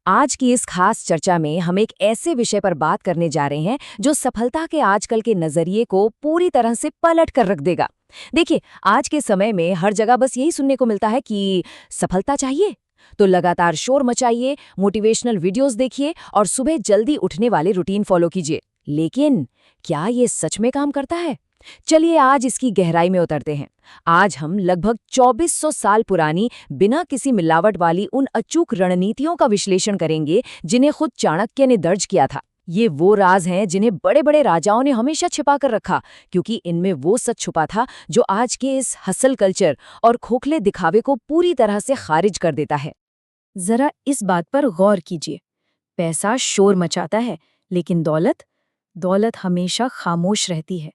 आज की इस खास चर्चा में हम एक ऐसे विषय पर बात करने जा रहे हैं जो सफलता के आजकल के नजरिए को पूरी तरह से पलट कर रख देगा। देखिए, आज के समय में हर जगह बस यही सुनने को मिलता है कि सफलता चाहिए तो लगातार शोर मचाइए, मोटिवेशनल वीडियोस देखिए और सुबह जल्दी उठने वाले रूटीन फॉलो कीजिए। लेकिन क्या ये सच में काम करता है? चलिए आज इसकी गहराई में उतरते हैं। आज हम लगभग 2400 साल पुरानी, बिना किसी मिलावट वाली उन अचूक रणनीतियों का विश्लेषण करेंगे जिन्हें खुद चाणक्य ने दर्ज किया था। ये वो राज हैं जिन्हें बड़े बड़े राजाओं ने हमेशा छिपा कर रखा, क्योंकि इनमें वो सच छुपा था जो आज के इस हसल कल्चर और खोखले दिखावे को पूरी तरह से खारिज कर देता है। जरा इस बात पर गौर कीजिए। पैसा शोर मचाता है, लेकिन दौलत दौलत हमेशा खामोश रहती है।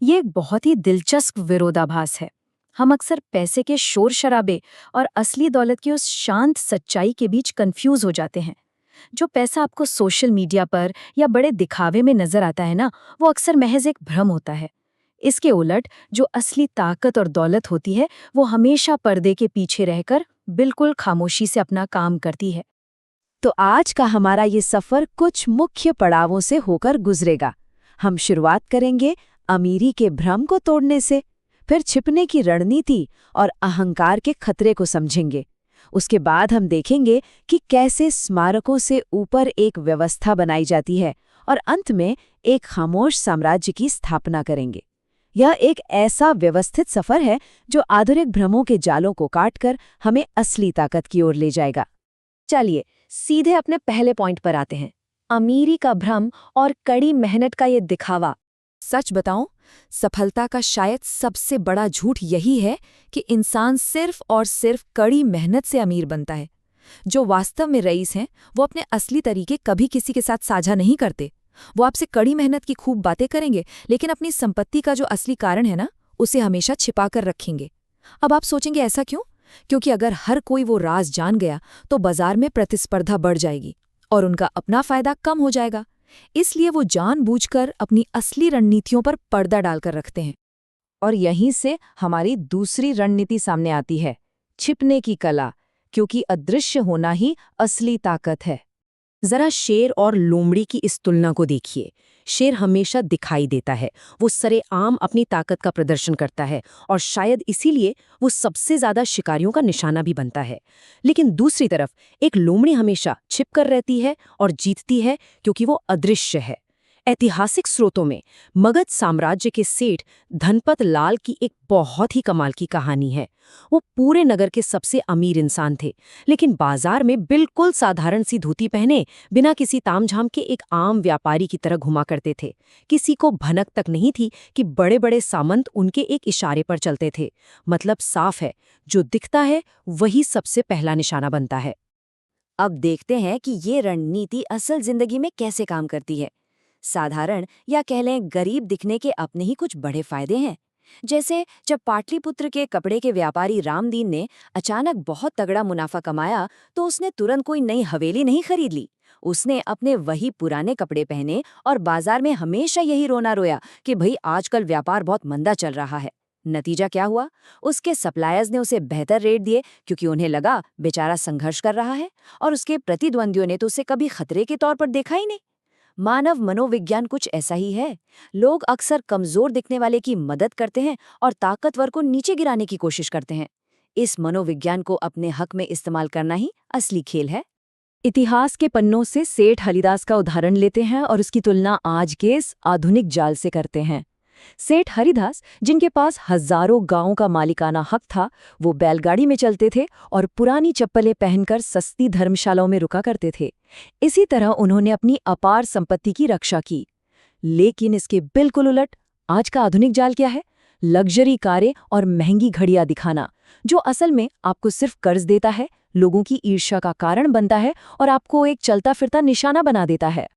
ये एक बहुत ही दिलचस्प विरोधाभास है। हम अक्सर पैसे के शोर शराबे और असली दौलत की उस शांत सच्चाई के बीच कंफ्यूज हो जाते हैं। जो पैसा आपको सोशल मीडिया पर या बड़े दिखावे में नजर आता है ना, वो अक्सर महज एक भ्रम होता है। इसके उलट जो असली ताकत और दौलत होती है, वो हमेशा पर्दे के पीछे रहकर बिल्कुल खामोशी से अपना काम करती है। तो आज का हमारा ये सफर कुछ मुख्य पड़ावों से होकर गुजरेगा। हम शुरुआत करेंगे अमीरी के भ्रम को तोड़ने से, फिर छिपने की रणनीति और अहंकार के खतरे को समझेंगे। उसके बाद हम देखेंगे कि कैसे स्मारकों से ऊपर एक व्यवस्था बनाई जाती है और अंत में एक खामोश साम्राज्य की स्थापना करेंगे। यह एक ऐसा व्यवस्थित सफर है जो आधुनिक भ्रमों के जालों को काटकर हमें असली ताकत की ओर ले जाएगा। चलिए सीधे अपने पहले पॉइंट पर आते हैं, अमीरी का भ्रम और कड़ी मेहनत का ये दिखावा। सच बताऊं, सफलता का शायद सबसे बड़ा झूठ यही है कि इंसान सिर्फ और सिर्फ कड़ी मेहनत से अमीर बनता है। जो वास्तव में रईस हैं, वो अपने असली तरीके कभी किसी के साथ साझा नहीं करते। वो आपसे कड़ी मेहनत की खूब बातें करेंगे, लेकिन अपनी संपत्ति का जो असली कारण है ना, उसे हमेशा छिपा कर रखेंगे। अब आप सोचेंगे ऐसा क्यों? क्योंकि अगर हर कोई वो राज जान गया तो बाजार में प्रतिस्पर्धा बढ़ जाएगी और उनका अपना फायदा कम हो जाएगा। इसलिए वो जानबूझकर अपनी असली रणनीतियों पर पर्दा डालकर रखते हैं। और यहीं से हमारी दूसरी रणनीति सामने आती है, छिपने की कला, क्योंकि अदृश्य होना ही असली ताकत है। जरा शेर और लोमड़ी की इस तुलना को देखिए। शेर हमेशा दिखाई देता है, वो सरेआम अपनी ताकत का प्रदर्शन करता है और शायद इसीलिए वो सबसे ज्यादा शिकारियों का निशाना भी बनता है। लेकिन दूसरी तरफ एक लोमड़ी हमेशा छिपकर रहती है और जीतती है, क्योंकि वो अदृश्य है। ऐतिहासिक स्रोतों में मगध साम्राज्य के सेठ धनपत लाल की एक बहुत ही कमाल की कहानी है। वो पूरे नगर के सबसे अमीर इंसान थे, लेकिन बाजार में बिल्कुल साधारण सी धोती पहने, बिना किसी तामझाम के एक आम व्यापारी की तरह घुमा करते थे। किसी को भनक तक नहीं थी कि बड़े बड़े सामंत उनके एक इशारे पर चलते थे। मतलब साफ है, जो दिखता है वही सबसे पहला निशाना बनता है। अब देखते हैं कि ये रणनीति असल जिंदगी में कैसे काम करती है। साधारण या कह लें गरीब दिखने के अपने ही कुछ बड़े फायदे हैं। जैसे जब पाटलिपुत्र के कपड़े के व्यापारी रामदीन ने अचानक बहुत तगड़ा मुनाफा कमाया, तो उसने तुरंत कोई नई हवेली नहीं खरीद ली। उसने अपने वही पुराने कपड़े पहने और बाजार में हमेशा यही रोना रोया कि भाई आजकल व्यापार बहुत मंदा चल रहा है। नतीजा क्या हुआ? उसके सप्लायर्स ने उसे बेहतर रेट दिए, क्योंकि उन्हें लगा बेचारा संघर्ष कर रहा है, और उसके प्रतिद्वंदियों ने तो उसे कभी खतरे के तौर पर देखा ही नहीं। मानव मनोविज्ञान कुछ ऐसा ही है। लोग अक्सर कमजोर दिखने वाले की मदद करते हैं और ताकतवर को नीचे गिराने की कोशिश करते हैं। इस मनोविज्ञान को अपने हक में इस्तेमाल करना ही असली खेल है। इतिहास के पन्नों से सेठ हरिदास का उदाहरण लेते हैं और उसकी तुलना आज के इस आधुनिक जाल से करते हैं। सेठ हरिदास, जिनके पास हजारों गांवों का मालिकाना हक था, वो बैलगाड़ी में चलते थे और पुरानी चप्पलें पहनकर सस्ती धर्मशालाओं में रुका करते थे। इसी तरह उन्होंने अपनी अपार संपत्ति की रक्षा की। लेकिन इसके बिल्कुल उलट आज का आधुनिक जाल क्या है? लग्जरी कारें और महंगी घड़ियां दिखाना, जो असल में आपको सिर्फ कर्ज देता है, लोगों की ईर्ष्या का कारण बनता है और आपको एक चलता फिरता निशाना बना देता है।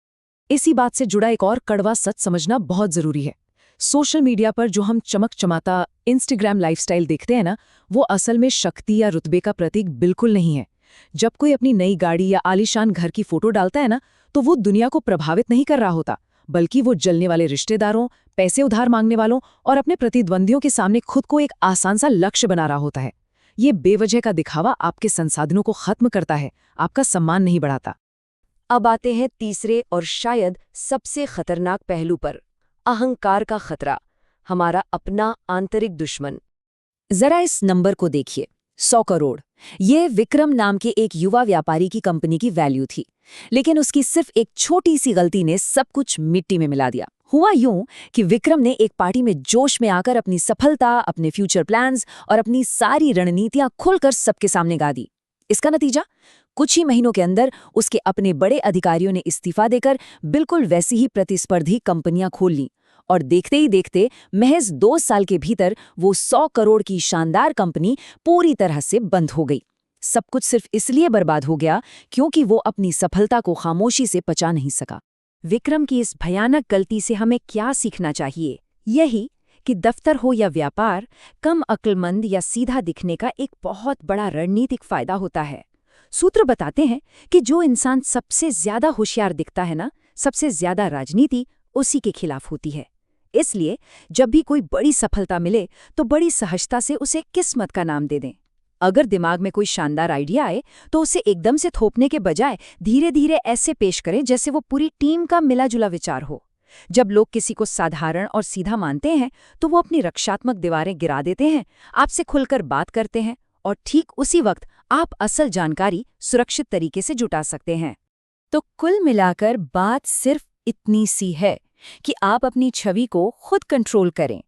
इसी बात से जुड़ा एक और कड़वा सच समझना बहुत जरूरी है। सोशल मीडिया पर जो हम चमक चमाता इंस्टाग्राम लाइफस्टाइल देखते हैं ना, वो असल में शक्ति या रुतबे का प्रतीक बिल्कुल नहीं है। जब कोई अपनी नई गाड़ी या आलीशान घर की फोटो डालता है ना, तो वो दुनिया को प्रभावित नहीं कर रहा होता, बल्कि वो जलने वाले रिश्तेदारों, पैसे उधार मांगने वालों और अपने प्रतिद्वंदियों के सामने खुद को एक आसान सा लक्ष्य बना रहा होता है। ये बेवजह का दिखावा आपके संसाधनों को खत्म करता है, आपका सम्मान नहीं बढ़ाता। अब आते हैं तीसरे और शायद सबसे खतरनाक पहलू पर, अहंकार का खतरा, हमारा अपना आंतरिक दुश्मन। जरा इस नंबर को देखिए, 100 करोड़। ये विक्रम नाम के एक युवा व्यापारी की कंपनी की वैल्यू थी, लेकिन उसकी सिर्फ एक छोटी सी गलती ने सब कुछ मिट्टी में मिला दिया। हुआ यूं कि विक्रम ने एक पार्टी में जोश में आकर अपनी सफलता, अपने फ्यूचर प्लान्स और अपनी सारी रणनीतियां खुलकर सबके सामने गा दी। इसका नतीजा, कुछ ही महीनों के अंदर उसके अपने बड़े अधिकारियों ने इस्तीफा देकर बिल्कुल वैसी ही प्रतिस्पर्धी कंपनियां खोल लीं, और देखते ही देखते महज 2 साल के भीतर वो 100 करोड़ की शानदार कंपनी पूरी तरह से बंद हो गई। सब कुछ सिर्फ इसलिए बर्बाद हो गया क्योंकि वो अपनी सफलता को खामोशी से पचा नहीं सका। विक्रम की इस भयानक गलती से हमें क्या सीखना चाहिए? यही कि दफ्तर हो या व्यापार, कम अक्लमंद या सीधा दिखने का एक बहुत बड़ा रणनीतिक फायदा होता है। सूत्र बताते हैं कि जो इंसान सबसे ज्यादा होशियार दिखता है ना, सबसे ज्यादा राजनीति उसी के खिलाफ होती है। इसलिए जब भी कोई बड़ी सफलता मिले तो बड़ी सहजता से उसे किस्मत का नाम दे दें। अगर दिमाग में कोई शानदार आइडिया आए तो उसे एकदम से थोपने के बजाय धीरे धीरे ऐसे पेश करें जैसे वो पूरी टीम का मिलाजुला विचार हो। जब लोग किसी को साधारण और सीधा मानते हैं तो वो अपनी रक्षात्मक दीवारें गिरा देते हैं, आपसे खुलकर बात करते हैं, और ठीक उसी वक्त आप असल जानकारी सुरक्षित तरीके से जुटा सकते हैं। तो कुल मिलाकर बात सिर्फ इतनी सी है कि आप अपनी छवि को खुद कंट्रोल करें।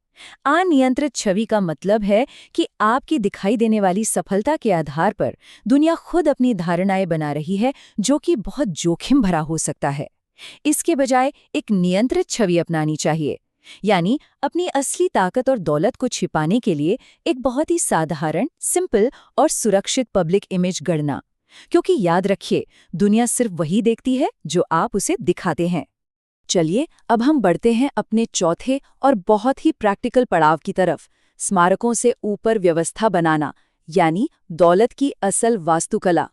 अनियंत्रित छवि का मतलब है कि आपकी दिखाई देने वाली सफलता के आधार पर दुनिया खुद अपनी धारणाएं बना रही है, जो कि बहुत जोखिम भरा हो सकता है। इसके बजाय एक नियंत्रित छवि अपनानी चाहिए, यानी अपनी असली ताकत और दौलत को छिपाने के लिए एक बहुत ही साधारण, सिंपल और सुरक्षित पब्लिक इमेज गढ़ना। क्योंकि याद रखिए, दुनिया सिर्फ वही देखती है जो आप उसे दिखाते हैं। चलिए अब हम बढ़ते हैं अपने चौथे और बहुत ही प्रैक्टिकल पड़ाव की तरफ, स्मारकों से ऊपर व्यवस्था बनाना, यानी दौलत की असल वास्तुकला।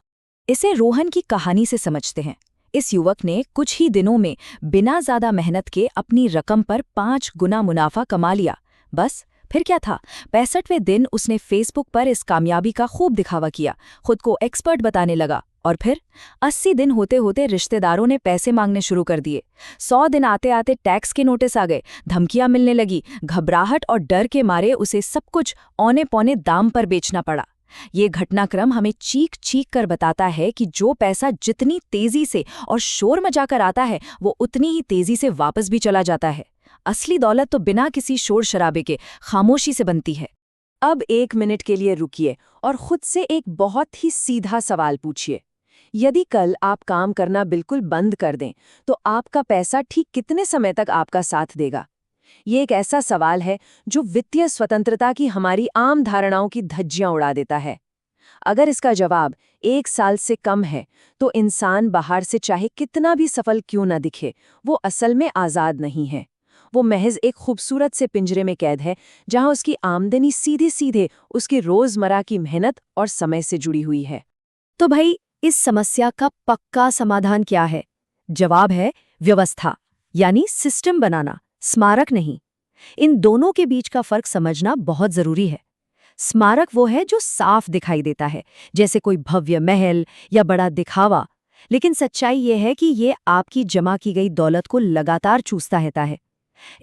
इसे रोहन की कहानी से समझते हैं। इस युवक ने कुछ ही दिनों में बिना ज्यादा मेहनत के अपनी रकम पर 5 गुना मुनाफा कमा लिया। बस फिर क्या था, 65वें दिन उसने फेसबुक पर इस कामयाबी का खूब दिखावा किया, खुद को एक्सपर्ट बताने लगा। और फिर 80 दिन होते होते रिश्तेदारों ने पैसे मांगने शुरू कर दिए। 100 दिन आते आते टैक्स के नोटिस आ गए, धमकियां मिलने लगी। घबराहट और डर के मारे उसे सब कुछ औने पौने दाम पर बेचना पड़ा। ये घटनाक्रम हमें चीख चीख कर बताता है कि जो पैसा जितनी तेजी से और शोर मचाकर आता है, वो उतनी ही तेजी से वापस भी चला जाता है। असली दौलत तो बिना किसी शोर शराबे के खामोशी से बनती है। अब 1 मिनट के लिए रुकिए और खुद से एक बहुत ही सीधा सवाल पूछिए। यदि कल आप काम करना बिल्कुल बंद कर दें, तो आपका पैसा ठीक कितने समय तक आपका साथ देगा? ये एक ऐसा सवाल है जो वित्तीय स्वतंत्रता की हमारी आम धारणाओं की धज्जियां उड़ा देता है। अगर इसका जवाब 1 साल से कम है, तो इंसान बाहर से चाहे कितना भी सफल क्यों न दिखे, वो असल में आज़ाद नहीं है। वो महज एक खूबसूरत से पिंजरे में कैद है, जहां उसकी आमदनी सीधे सीधे उसकी रोजमर्रा की मेहनत और समय से जुड़ी हुई है। तो भाई, इस समस्या का पक्का समाधान क्या है? जवाब है व्यवस्था, यानी सिस्टम बनाना, स्मारक नहीं। इन दोनों के बीच का फर्क समझना बहुत जरूरी है। स्मारक वो है जो साफ दिखाई देता है, जैसे कोई भव्य महल या बड़ा दिखावा, लेकिन सच्चाई ये है कि ये आपकी जमा की गई दौलत को लगातार चूसता रहता है।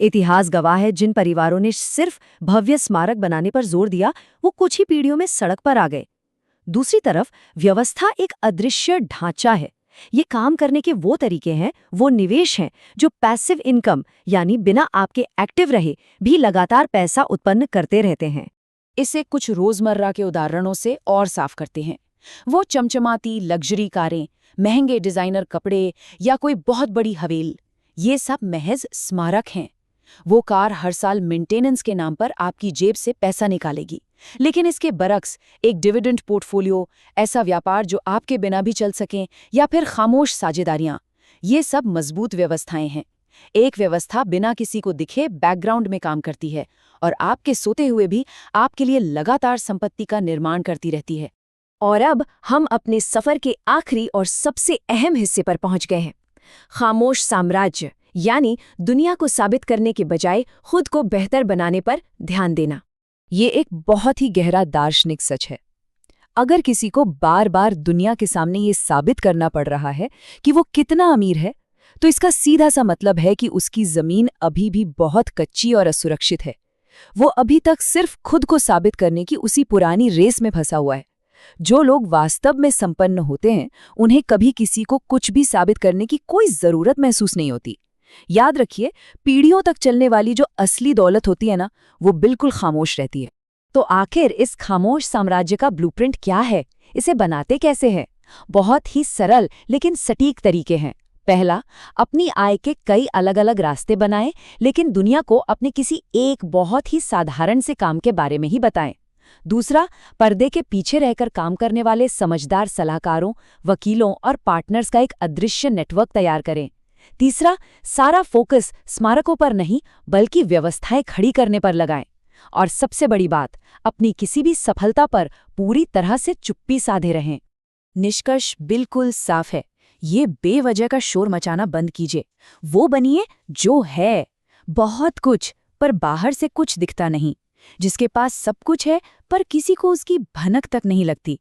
इतिहास गवाह है, जिन परिवारों ने सिर्फ भव्य स्मारक बनाने पर जोर दिया, वो कुछ ही पीढ़ियों में सड़क पर आ गए। दूसरी तरफ व्यवस्था एक अदृश्य ढांचा है। ये काम करने के वो तरीके हैं, वो निवेश हैं जो पैसिव इनकम, यानी बिना आपके एक्टिव रहे भी लगातार पैसा उत्पन्न करते रहते हैं। इसे कुछ रोजमर्रा के उदाहरणों से और साफ करते हैं। वो चमचमाती लग्जरी कारें, महंगे डिजाइनर कपड़े या कोई बहुत बड़ी हवेली, ये सब महज स्मारक हैं। वो कार हर साल मेंटेनेंस के नाम पर आपकी जेब से पैसा निकालेगी, लेकिन इसके बरक्स एक डिविडेंड पोर्टफोलियो, ऐसा व्यापार जो आपके बिना भी चल सकें, या फिर खामोश साझेदारियां, ये सब मजबूत व्यवस्थाएं हैं। एक व्यवस्था बिना किसी को दिखे बैकग्राउंड में काम करती है और आपके सोते हुए भी आपके लिए लगातार संपत्ति का निर्माण करती रहती है। और अब हम अपने सफर के आखिरी और सबसे अहम हिस्से पर पहुंच गए हैं, खामोश साम्राज्य, यानी दुनिया को साबित करने के बजाय खुद को बेहतर बनाने पर ध्यान देना। ये एक बहुत ही गहरा दार्शनिक सच है। अगर किसी को बार बार दुनिया के सामने ये साबित करना पड़ रहा है कि वो कितना अमीर है, तो इसका सीधा सा मतलब है कि उसकी जमीन अभी भी बहुत कच्ची और असुरक्षित है। वो अभी तक सिर्फ खुद को साबित करने की उसी पुरानी रेस में फंसा हुआ है। जो लोग वास्तव में संपन्न होते हैं, उन्हें कभी किसी को कुछ भी साबित करने की कोई जरूरत महसूस नहीं होती। याद रखिए, पीढ़ियों तक चलने वाली जो असली दौलत होती है ना, वो बिल्कुल खामोश रहती है। तो आखिर इस खामोश साम्राज्य का ब्लूप्रिंट क्या है? इसे बनाते कैसे हैं? बहुत ही सरल लेकिन सटीक तरीके हैं। पहला, अपनी आय के कई अलग अलग रास्ते बनाएं, लेकिन दुनिया को अपने किसी एक बहुत ही साधारण से काम के बारे में ही बताएं। दूसरा, पर्दे के पीछे रहकर काम करने वाले समझदार सलाहकारों, वकीलों और पार्टनर्स का एक अदृश्य नेटवर्क तैयार करें। तीसरा, सारा फोकस स्मारकों पर नहीं बल्कि व्यवस्थाएं खड़ी करने पर लगाएं। और सबसे बड़ी बात, अपनी किसी भी सफलता पर पूरी तरह से चुप्पी साधे रहें। निष्कर्ष बिल्कुल साफ है। ये बेवजह का शोर मचाना बंद कीजिए। वो बनिए जो है, बहुत कुछ पर बाहर से कुछ दिखता नहीं, जिसके पास सब कुछ है पर किसी को उसकी भनक तक नहीं लगती।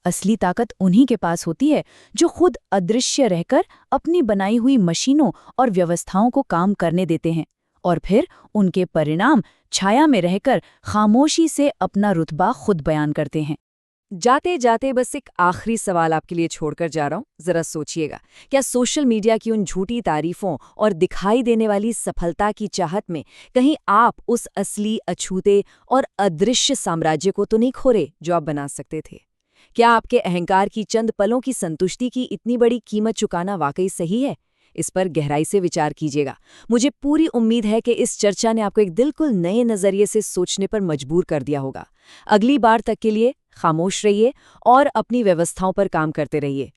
असली ताकत उन्हीं के पास होती है जो खुद अदृश्य रहकर अपनी बनाई हुई मशीनों और व्यवस्थाओं को काम करने देते हैं, और फिर उनके परिणाम छाया में रहकर खामोशी से अपना रुतबा खुद बयान करते हैं। जाते जाते बस एक आखिरी सवाल आपके लिए छोड़कर जा रहा हूं, जरा सोचिएगा, क्या सोशल मीडिया की उन झूठी तारीफों और दिखाई देने वाली सफलता की चाहत में कहीं आप उस असली, अछूते और अदृश्य साम्राज्य को तो नहीं खो रहे जो आप बना सकते थे? क्या आपके अहंकार की चंद पलों की संतुष्टि की इतनी बड़ी कीमत चुकाना वाकई सही है? इस पर गहराई से विचार कीजिएगा। मुझे पूरी उम्मीद है कि इस चर्चा ने आपको एक बिल्कुल नए नजरिए से सोचने पर मजबूर कर दिया होगा। अगली बार तक के लिए खामोश रहिए और अपनी व्यवस्थाओं पर काम करते रहिए।